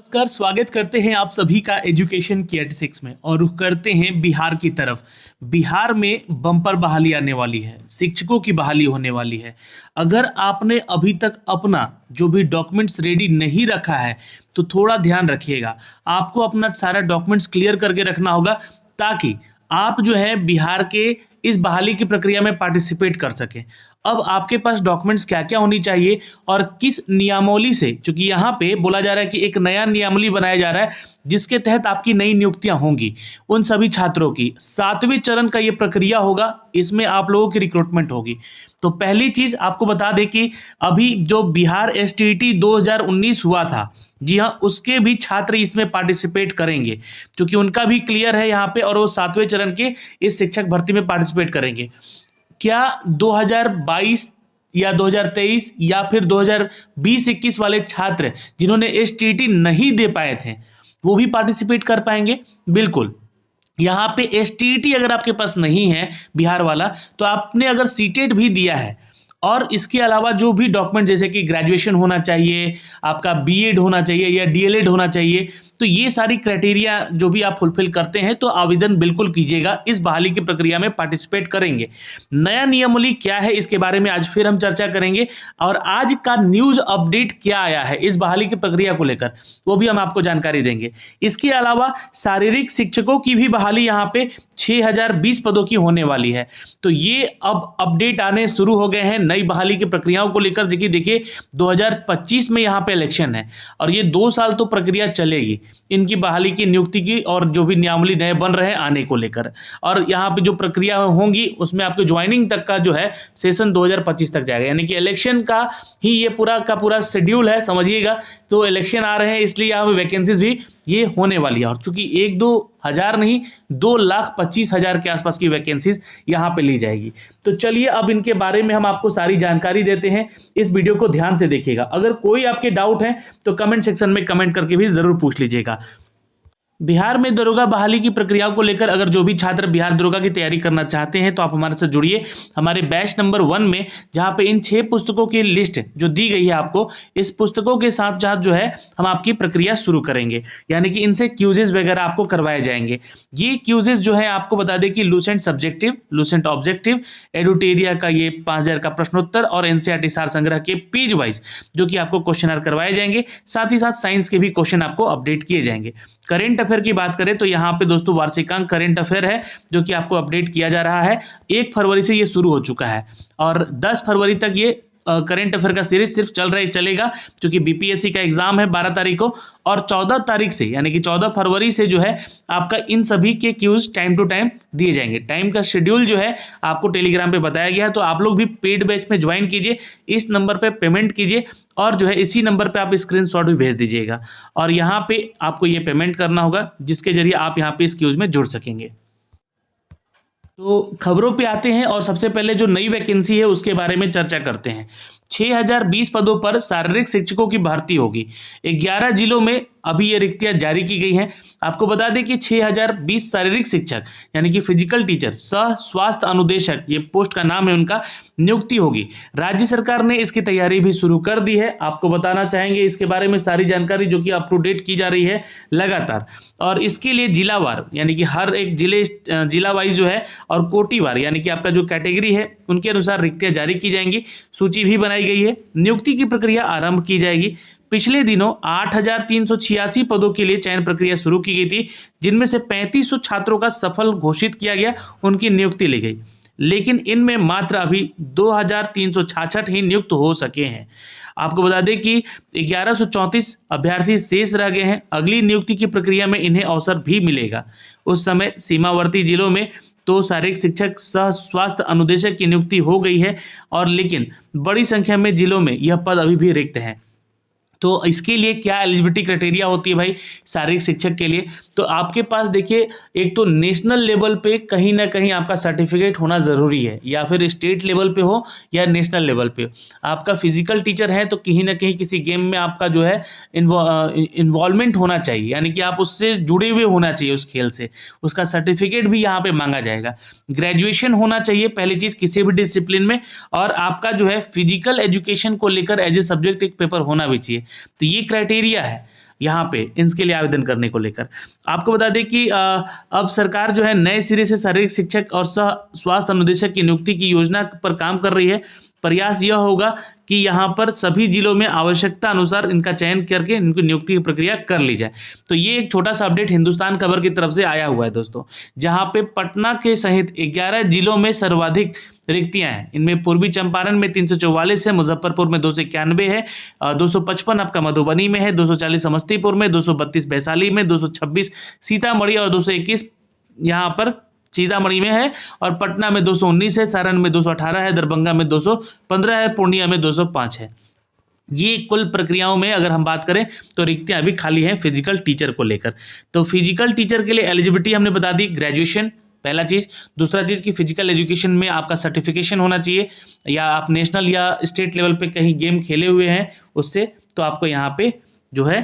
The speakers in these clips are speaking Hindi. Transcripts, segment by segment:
नमस्कार, स्वागत करते हैं आप सभी का एजुकेशन की 86 में और रुख करते हैं बिहार की तरफ। बिहार में बम्पर बहाली आने वाली है, शिक्षकों की बहाली होने वाली है। अगर आपने अभी तक अपना जो भी डॉक्यूमेंट्स रेडी नहीं रखा है तो थोड़ा ध्यान रखिएगा। आपको अपना सारा डॉक्यूमेंट्स क्लियर करके रखना होगा ताकि आप जो है बिहार के इस बहाली की प्रक्रिया में पार्टिसिपेट कर सकें। अब आपके पास डॉक्यूमेंट्स क्या क्या होनी चाहिए और किस नियमावली से, क्योंकि यहाँ पे बोला जा रहा है कि एक नया नियमावली बनाया जा रहा है जिसके तहत आपकी नई नियुक्तियां होंगी उन सभी छात्रों की। 7वें चरण का ये प्रक्रिया होगा, इसमें आप लोगों की रिक्रूटमेंट होगी। तो पहली चीज आपको बता दें कि अभी जो बिहार एसटीईटी 2019 हुआ था, जी हाँ, उसके भी छात्र इसमें पार्टिसिपेट करेंगे क्योंकि उनका भी क्लियर है यहाँ पे और वो 7वें चरण के इस शिक्षक भर्ती में पार्टिसिपेट करेंगे। क्या 2022 या 2023 या फिर 2020-21 वाले छात्र जिन्होंने एसटीईटी नहीं दे पाए थे वो भी पार्टिसिपेट कर पाएंगे? बिल्कुल। यहाँ पे एसटीईटी अगर आपके पास नहीं है बिहार वाला, तो आपने अगर सीटेट भी दिया है और इसके अलावा जो भी डॉक्यूमेंट जैसे कि ग्रेजुएशन होना चाहिए, आपका बीएड होना चाहिए या डीएलएड होना चाहिए, तो ये सारी क्राइटेरिया जो भी आप फुलफिल करते हैं तो आवेदन बिल्कुल कीजिएगा, इस बहाली की प्रक्रिया में पार्टिसिपेट करेंगे। नया नियमावली क्या है इसके बारे में आज फिर हम चर्चा करेंगे और आज का न्यूज अपडेट क्या आया है इस बहाली की प्रक्रिया को लेकर वो भी हम आपको जानकारी देंगे। इसके अलावा शारीरिक शिक्षकों की भी बहाली यहाँ पे 6020 पदों की होने वाली है। तो ये अब अपडेट आने शुरू हो गए हैं नई बहाली की प्रक्रियाओं को लेकर। देखिए 2025 में यहाँ पे इलेक्शन है और ये 2 साल तो प्रक्रिया चलेगी इनकी बहाली की, नियुक्ति की और जो भी नियमावली नए बन रहे हैं आने को लेकर। और यहाँ पे जो प्रक्रिया होंगी उसमें आपके ज्वाइनिंग तक का जो है सेशन 2025 तक जाएगा, यानी कि इलेक्शन का ही ये पूरा का पूरा शेड्यूल है, समझिएगा। तो इलेक्शन आ रहे हैं इसलिए यहाँ पे वैकेंसीज भी ये होने वाली है और चूंकि 1-2 हज़ार नहीं 2,25,000 के आसपास की वैकेंसीज यहाँ पे ली जाएगी। तो चलिए अब इनके बारे में हम आपको सारी जानकारी देते हैं, इस वीडियो को ध्यान से देखिएगा। अगर कोई आपके डाउट है तो कमेंट सेक्शन में कमेंट करके भी जरूर पूछ लीजिएगा। बिहार में दरोगा बहाली की प्रक्रियाओं को लेकर अगर जो भी छात्र बिहार दरोगा की तैयारी करना चाहते हैं तो आप हमारे साथ जुड़िए हमारे बैच नंबर 1 में, जहां पे इन 6 पुस्तकों की लिस्ट जो दी गई है आपको, इस पुस्तकों के साथ साथ जो है हम आपकी प्रक्रिया शुरू करेंगे, यानी कि इनसे क्यूजेज वगैरह आपको करवाए जाएंगे। ये क्यूजेज जो है आपको बता दें कि लूसेंट सब्जेक्टिव, लूसेंट ऑब्जेक्टिव, एडुटेरिया का ये 5000 का प्रश्नोत्तर और एनसीईआरटी सार संग्रह के पेज वाइज जो कि आपको क्वेश्चन करवाए जाएंगे। साथ ही साथ साइंस के भी क्वेश्चन आपको अपडेट किए जाएंगे। करेंट अफेयर की बात करें तो यहाँ पे दोस्तों वार्षिकांक करेंट अफेयर है जो कि आपको अपडेट किया जा रहा है। 1 फरवरी से ये शुरू हो चुका है और 10 फरवरी तक ये करेंट अफेयर का सीरीज सिर्फ चलेगा क्योंकि बीपीएससी का एग्जाम है 12 तारीख को और 14 तारीख से यानी कि 14 फरवरी से जो है आपका इन सभी के क्यूज टाइम टू टाइम दिए जाएंगे। टाइम का शेड्यूल जो है आपको टेलीग्राम पे बताया गया है, तो आप लोग भी पेड बैच में ज्वाइन कीजिए, इस नंबर पे पेमेंट कीजिए और जो है इसी नंबर पे आप स्क्रीनशॉट भी भेज दीजिएगा और यहाँ पे आपको ये पेमेंट करना होगा जिसके जरिए आप यहाँ पे इस क्यूज में जुड़ सकेंगे। तो खबरों पे आते हैं और सबसे पहले जो नई वैकेंसी है उसके बारे में चर्चा करते हैं। 6020 पदों पर शारीरिक शिक्षकों की भर्ती होगी। 11 जिलों में अभी ये रिक्तियां जारी की गई हैं। आपको बता दें कि 6020 शारीरिक शिक्षक यानी कि फिजिकल टीचर, सह स्वास्थ्य अनुदेशक, ये पोस्ट का नाम है, उनका नियुक्ति होगी। राज्य सरकार ने इसकी तैयारी भी शुरू कर दी है। आपको बताना चाहेंगे इसके बारे में सारी जानकारी जो कि अप टू डेट की जा रही है लगातार, और इसके लिए जिलावार यानी कि हर एक जिला वाइज जो है और कोटिवार यानी कि आपका जो कैटेगरी है उनके अनुसार रिक्तियां जारी की जाएंगी। सूची भी बनाई गई है। नियुक्ति की प्रक्रिया आरंभ की जाएगी। पिछले दिनों 8,386 पदों के लिए चयन प्रक्रिया शुरू की गई थी, जिनमें से 3500 छात्रों का सफल घोषित किया गया, उनकी नियुक्ति ली गई, लेकिन इनमें मात्र अभी 2,366 ही नियुक्त हो सके हैं। आपको बता दें कि 1134 अभ्यर्थी शेष रह गए हैं। अगली नियुक्ति की प्रक्रिया में इन्हें अवसर भी मिलेगा। उस समय सीमावर्ती जिलों में तो शारीरिक शिक्षक सह स्वास्थ्य अनुदेशक की नियुक्ति हो गई है और लेकिन बड़ी संख्या में जिलों में यह पद अभी भी रिक्त हैं। तो इसके लिए क्या एलिजिबिलिटी क्राइटेरिया होती है भाई शारीरिक शिक्षक के लिए? तो आपके पास देखिए, एक तो नेशनल लेवल पे कहीं ना कहीं आपका सर्टिफिकेट होना ज़रूरी है, या फिर स्टेट लेवल पे हो या नेशनल लेवल पे। आपका फिजिकल टीचर है तो कहीं ना कहीं किसी गेम में आपका जो है इन्वॉल्वमेंट होना चाहिए, यानी कि आप उससे जुड़े हुए होना चाहिए उस खेल से, उसका सर्टिफिकेट भी यहाँ पे मांगा जाएगा। ग्रेजुएशन होना चाहिए पहली चीज़ किसी भी डिसिप्लिन में, और आपका जो है फिजिकल एजुकेशन को लेकर एज ए सब्जेक्ट एक पेपर होना भी चाहिए। तो ये क्राइटेरिया है। यहाँ पे इसके लिए आवेदन करने को लेकर। आपको बता दें कि अब सरकार जो है नए सिरे से शारीरिक शिक्षक और सह स्वास्थ्य अनुदेशक की नियुक्ति की योजना पर काम कर रही है। प्रयास यह होगा कि यहाँ पर सभी जिलों में आवश्यकता अनुसार इनका चयन करके इनकी नियुक्ति की प्रक्रिया कर ली जाए। तो ये एक छोटा सा अपडेट हिंदुस्तान खबर की तरफ से आया हुआ है दोस्तों, जहाँ पे पटना के सहित 11 जिलों में सर्वाधिक रिक्तियां हैं। इनमें पूर्वी चंपारण में 344 है, मुजफ्फरपुर में 291 है, 255 आपका मधुबनी में है, 240 समस्तीपुर में, 232 वैशाली में, 226 सीतामढ़ी और 221 यहाँ पर सीतामढ़ी में है, और पटना में 219 है, सारण में 218 है, दरभंगा में 215 है, पूर्णिया में 205 है। ये कुल प्रक्रियाओं में अगर हम बात करें तो रिक्तियां अभी खाली हैं फिजिकल टीचर को लेकर। तो फिजिकल टीचर के लिए एलिजिबिलिटी हमने बता दी, ग्रेजुएशन पहला चीज। दूसरा चीज कि फिजिकल एजुकेशन में आपका सर्टिफिकेशन होना चाहिए, या आप नेशनल या स्टेट लेवल पे कहीं गेम खेले हुए हैं उससे, तो आपको यहाँ पे जो है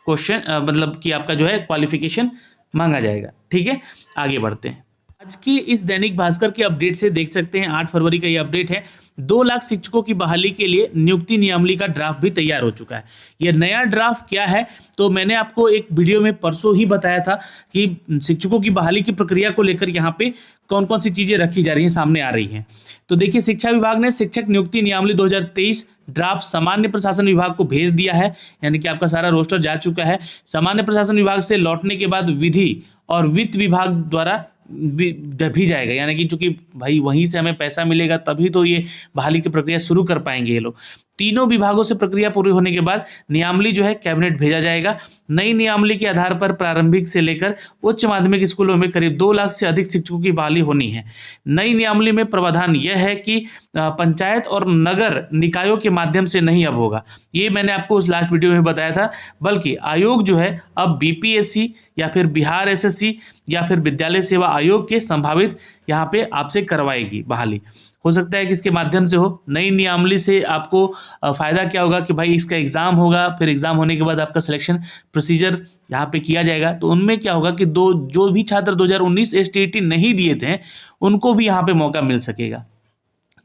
क्वेश्चन मतलब कि आपका जो है क्वालिफिकेशन मांगा जाएगा। ठीक है, आगे बढ़ते हैं। आज की इस दैनिक भास्कर के अपडेट से देख सकते हैं 8 फरवरी का ये अपडेट है। 2 लाख शिक्षकों की बहाली के लिए नियुक्ति नियमावली का ड्राफ्ट भी तैयार हो चुका है। यह नया ड्राफ्ट क्या है, तो मैंने आपको एक वीडियो में परसों ही बताया था कि शिक्षकों की बहाली की प्रक्रिया को लेकर यहाँ पे कौन कौन सी चीजें रखी जा रही हैं, सामने आ रही हैं। तो देखिए, शिक्षा विभाग ने शिक्षक नियुक्ति नियमावली 2023 ड्राफ्ट सामान्य प्रशासन विभाग को भेज दिया है, यानी कि आपका सारा रोस्टर जा चुका है। सामान्य प्रशासन विभाग से लौटने के बाद विधि और वित्त विभाग द्वारा भी जाएगा, यानी कि चूंकि भाई वहीं से हमें पैसा मिलेगा तभी तो ये बहाली की प्रक्रिया शुरू कर पाएंगे ये लोग। तीनों विभागों से प्रक्रिया पूरी होने के बाद नियमावली जो है कैबिनेट भेजा जाएगा। नई नियमावली के आधार पर प्रारंभिक से लेकर उच्च माध्यमिक स्कूलों में करीब 2 लाख से अधिक शिक्षकों की बहाली होनी है। नई नियमावली में प्रावधान यह है कि पंचायत और नगर निकायों के माध्यम से नहीं अब होगा, ये मैंने आपको उस लास्ट वीडियो में बताया था, बल्कि आयोग जो है अब बीपीएससी या फिर बिहार एसएससी या फिर विद्यालय सेवा आयोग के संभावित यहाँ पे आपसे करवाएगी बहाली। हो सकता है कि इसके माध्यम से हो। नई नियमावली से आपको फायदा क्या होगा कि भाई इसका एग्जाम होगा, फिर एग्जाम होने के बाद आपका सिलेक्शन प्रोसीजर यहाँ पे किया जाएगा। तो उनमें क्या होगा कि जो भी छात्र 2019 एसटीईटी नहीं दिए थे उनको भी यहाँ पे मौका मिल सकेगा।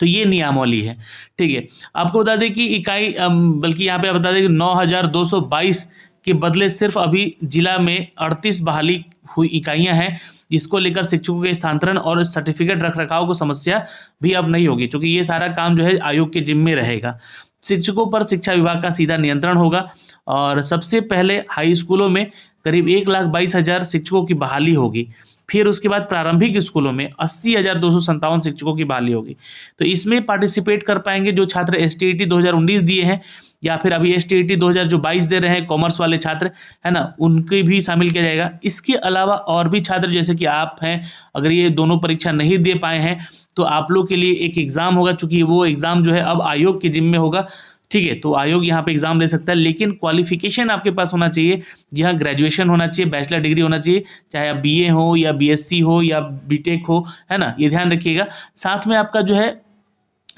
तो ये नियमावली है। ठीक है, आपको बता दें कि इकाई बल्कि यहाँ पे आप बता दें कि 9222 के बदले सिर्फ अभी जिला में 38 बहाली हुई इकाइयां हैं, जिसको लेकर शिक्षकों के स्थानांतरण और सर्टिफिकेट रख रखाव को समस्या भी अब नहीं होगी, क्योंकि ये सारा काम जो है आयोग के जिम्मे रहेगा। शिक्षकों पर शिक्षा विभाग का सीधा नियंत्रण होगा, और सबसे पहले हाई स्कूलों में करीब 1,22,000 शिक्षकों की बहाली होगी। फिर उसके बाद प्रारंभिक स्कूलों में 80,257 शिक्षकों की बहाली होगी। तो इसमें पार्टिसिपेट कर पाएंगे जो छात्र एसटीईटी 2019 दिए हैं, या फिर अभी एसटीईटी 2022 दे रहे हैं कॉमर्स वाले छात्र, है ना, उनके भी शामिल किया जाएगा। इसके अलावा और भी छात्र जैसे कि आप हैं, अगर ये दोनों परीक्षा नहीं दे पाए हैं तो आप लोग के लिए एक एग्जाम होगा, चूंकि वो एग्जाम जो है अब आयोग के जिम्मे होगा। ठीक है, तो आयोग यहाँ पे एग्जाम ले सकता है, लेकिन क्वालिफिकेशन आपके पास होना चाहिए। यहाँ ग्रेजुएशन होना चाहिए, बैचलर डिग्री होना चाहिए, चाहे आप बीए हो या बीएससी हो या बीटेक हो, है ना, ये ध्यान रखिएगा। साथ में आपका जो है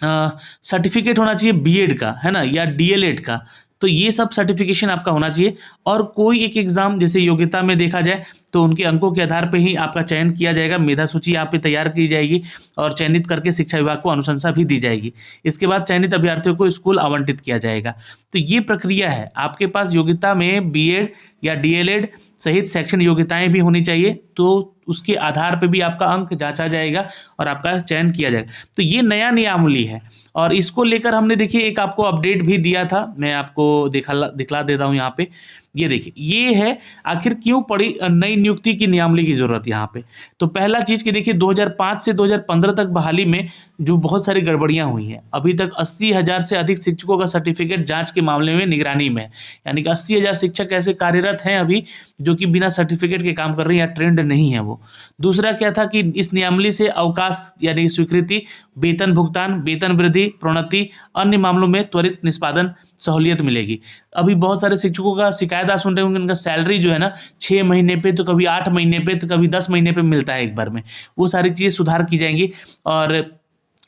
सर्टिफिकेट होना चाहिए बीएड का, है ना, या डीएलएड का। तो ये सब सर्टिफिकेशन आपका होना चाहिए। और कोई एक एग्जाम जैसे योग्यता में देखा जाए तो उनके अंकों के आधार पर ही आपका चयन किया जाएगा। मेधा सूची यहाँ पे तैयार की जाएगी और चयनित करके शिक्षा विभाग को अनुशंसा भी दी जाएगी। इसके बाद चयनित अभ्यर्थियों को स्कूल आवंटित किया जाएगा। तो ये प्रक्रिया है। आपके पास योग्यता में बीएड या डीएलएड सहित शैक्षणिक योग्यताएं भी होनी चाहिए, तो उसके आधार पर भी आपका अंक जांचा जाएगा और आपका चयन किया जाएगा। तो ये नया नियमावली है, और इसको लेकर हमने देखिए एक आपको अपडेट भी दिया था, मैं आपको दिखला देता हूँ यहाँ पे। ये देखिए, ये है आखिर क्यों पड़ी नई नियुक्ति की नियमावली की जरूरत यहाँ पे। तो पहला चीज कि देखिए 2005 से 2015 तक बहाली में जो बहुत सारी गड़बड़ियां हुई हैं। अभी तक 80,000 से अधिक शिक्षकों का सर्टिफिकेट जांच के मामले में निगरानी में है, यानी कि 80,000 शिक्षक ऐसे कार्यरत हैं अभी जो कि बिना सर्टिफिकेट के काम कर रहे हैं या ट्रेंड नहीं है वो। दूसरा क्या था कि इस नियमावली से अवकाश यानी स्वीकृति, वेतन भुगतान, वेतन वृद्धि, प्रोन्नति, अन्य मामलों में त्वरित निष्पादन सहूलियत मिलेगी। अभी बहुत सारे शिक्षकों का शिकायत आप सुन रहे होंगे, उनका सैलरी जो है ना 6 महीने पे, तो कभी 8 महीने पे, तो कभी 10 महीने पे मिलता है एक बार में। वो सारी चीज़ें सुधार की जाएंगी, और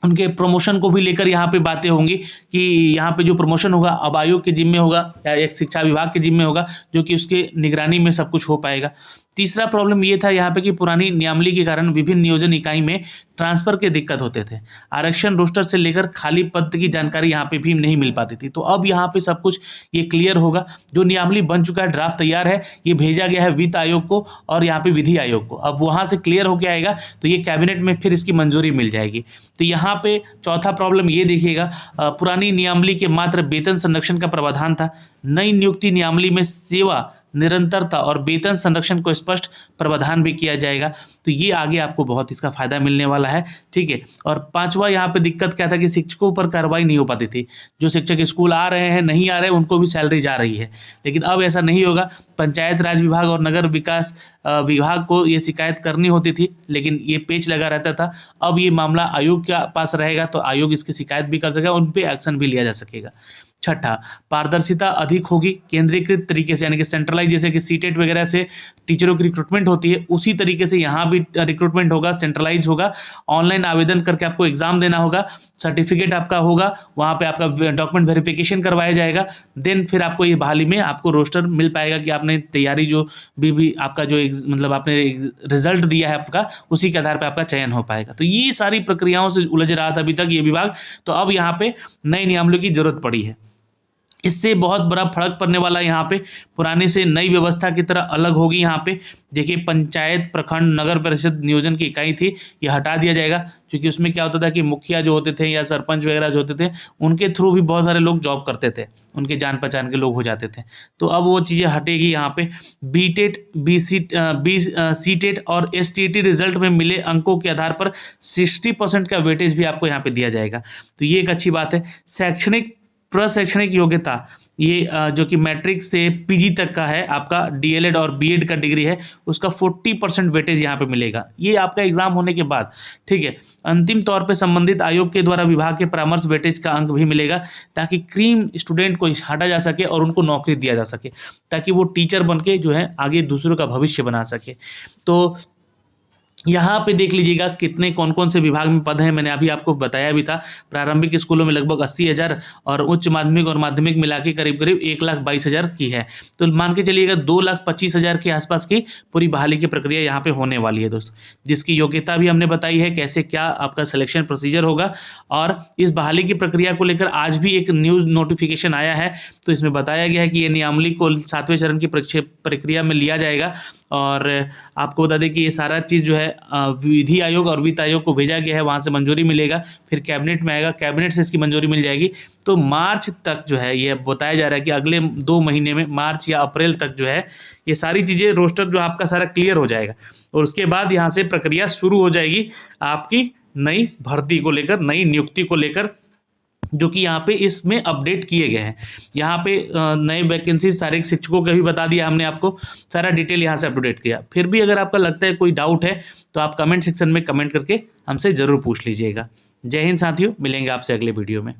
उनके प्रमोशन को भी लेकर यहाँ पे बातें होंगी कि यहाँ पे जो प्रमोशन होगा अब आयोग के जिम्मे होगा या एक शिक्षा विभाग के जिम्मे होगा, जो कि उसके निगरानी में सब कुछ हो पाएगा। तीसरा प्रॉब्लम ये था यहाँ पे कि पुरानी नियमावली के कारण विभिन्न नियोजन इकाई में ट्रांसफर के दिक्कत होते थे। आरक्षण रोस्टर से लेकर खाली पद की जानकारी यहाँ पे भी नहीं मिल पाती थी। तो अब यहाँ पे सब कुछ ये क्लियर होगा। जो नियमावली बन चुका है, ड्राफ्ट तैयार है, ये भेजा गया है वित्त आयोग को और यहाँ पे विधि आयोग को। अब वहाँ से क्लियर होके आएगा तो ये कैबिनेट में फिर इसकी मंजूरी मिल जाएगी। तो यहाँ पे चौथा प्रॉब्लम ये देखिएगा, पुरानी नियमावली के मात्र वेतन संरक्षण का प्रावधान था। नई नियुक्ति नियमावली में सेवा निरंतरता और वेतन संरक्षण को स्पष्ट प्रावधान भी किया जाएगा। तो ये आगे आपको बहुत इसका फायदा मिलने वाला है, ठीक है। और पांचवा यहाँ पे दिक्कत क्या था कि शिक्षकों पर कार्रवाई नहीं हो पाती थी। जो शिक्षक स्कूल आ रहे हैं, नहीं आ रहे, उनको भी सैलरी जा रही है, लेकिन अब ऐसा नहीं होगा। पंचायत राज विभाग और नगर विकास विभाग को ये शिकायत करनी होती थी, लेकिन ये पेच लगा रहता था। अब ये मामला आयोग के पास रहेगा तो आयोग इसकी शिकायत भी कर सकेगा, उन पर एक्शन भी लिया जा सकेगा। छठा, पारदर्शिता अधिक होगी। केंद्रीकृत तरीके से, यानी कि सेंट्रलाइज, जैसे कि सीटेट वगैरह से टीचरों की रिक्रूटमेंट होती है, उसी तरीके से यहाँ भी रिक्रूटमेंट होगा, सेंट्रलाइज होगा। ऑनलाइन आवेदन करके आपको एग्जाम देना होगा, सर्टिफिकेट आपका होगा, वहाँ पे आपका डॉक्यूमेंट वेरिफिकेशन करवाया जाएगा। देन फिर आपको ये बहाली में आपको रोस्टर मिल पाएगा कि आपने तैयारी जो भी आपका जो मतलब आपने रिजल्ट दिया है आपका, उसी के आधार पर आपका चयन हो पाएगा। तो ये सारी प्रक्रियाओं से उलझ रहा था अभी तक ये विभाग, तो अब यहाँ पे नए नियमावली की जरूरत पड़ी है। इससे बहुत बड़ा फर्क पड़ने वाला है। यहाँ पे पुराने से नई व्यवस्था की तरह अलग होगी। यहाँ पे देखिए, पंचायत, प्रखंड, नगर परिषद नियोजन की इकाई थी, ये हटा दिया जाएगा, क्योंकि उसमें क्या होता था कि मुखिया जो होते थे या सरपंच वगैरह जो होते थे, उनके थ्रू भी बहुत सारे लोग जॉब करते थे, उनके जान पहचान के लोग हो जाते थे। तो अब वो चीज़ें हटेगी। यहाँ पे बीटेट, सीटेट और एसटीटी रिजल्ट में मिले अंकों के आधार पर 60% का वेटेज भी आपको यहाँ पे दिया जाएगा। तो ये एक अच्छी बात है। शैक्षणिक प्रशैक्षणिक योग्यता, ये जो कि मैट्रिक से पीजी तक का है, आपका डीएलएड और बीएड का डिग्री है, उसका 40% वेटेज यहाँ पे मिलेगा। ये आपका एग्जाम होने के बाद, ठीक है। अंतिम तौर पे संबंधित आयोग के द्वारा विभाग के परामर्श वेटेज का अंक भी मिलेगा, ताकि क्रीम स्टूडेंट को हटा जा सके और उनको नौकरी दिया जा सके, ताकि वो टीचर बन के जो है आगे दूसरों का भविष्य बना सके। तो यहाँ पे देख लीजिएगा कितने कौन कौन से विभाग में पद हैं, मैंने अभी आपको बताया भी था। प्रारंभिक स्कूलों में लगभग 80,000 और उच्च माध्यमिक और माध्यमिक मिला के करीब करीब 1,22,000 की है। तो मान के चलिएगा 2,25,000 के आसपास की पूरी बहाली की प्रक्रिया यहाँ पे होने वाली है दोस्तों, जिसकी योग्यता भी हमने बताई है, कैसे क्या आपका सिलेक्शन प्रोसीजर होगा। और इस बहाली की प्रक्रिया को लेकर आज भी एक न्यूज़ नोटिफिकेशन आया है, तो इसमें बताया गया है कि ये नियमावली को 7वें चरण की प्रक्रिया में लिया जाएगा। और आपको बता दें कि ये सारा चीज़ जो है विधि आयोग और वित्त आयोग को भेजा गया है, वहाँ से मंजूरी मिलेगा, फिर कैबिनेट में आएगा, कैबिनेट से इसकी मंजूरी मिल जाएगी। तो मार्च तक जो है ये बताया जा रहा है कि अगले 2 महीने में, मार्च या अप्रैल तक जो है ये सारी चीज़ें, रोस्टर जो आपका सारा क्लियर हो जाएगा। और उसके बाद यहाँ से प्रक्रिया शुरू हो जाएगी आपकी नई भर्ती को लेकर, नई नियुक्ति को लेकर, जो कि यहाँ पे इसमें अपडेट किए गए हैं। यहाँ पे नए वैकेंसी सारे शिक्षकों का भी बता दिया हमने आपको, सारा डिटेल यहाँ से अपडेट किया। फिर भी अगर आपका लगता है कोई डाउट है तो आप कमेंट सेक्शन में कमेंट करके हमसे ज़रूर पूछ लीजिएगा। जय हिंद साथियों, मिलेंगे आपसे अगले वीडियो में।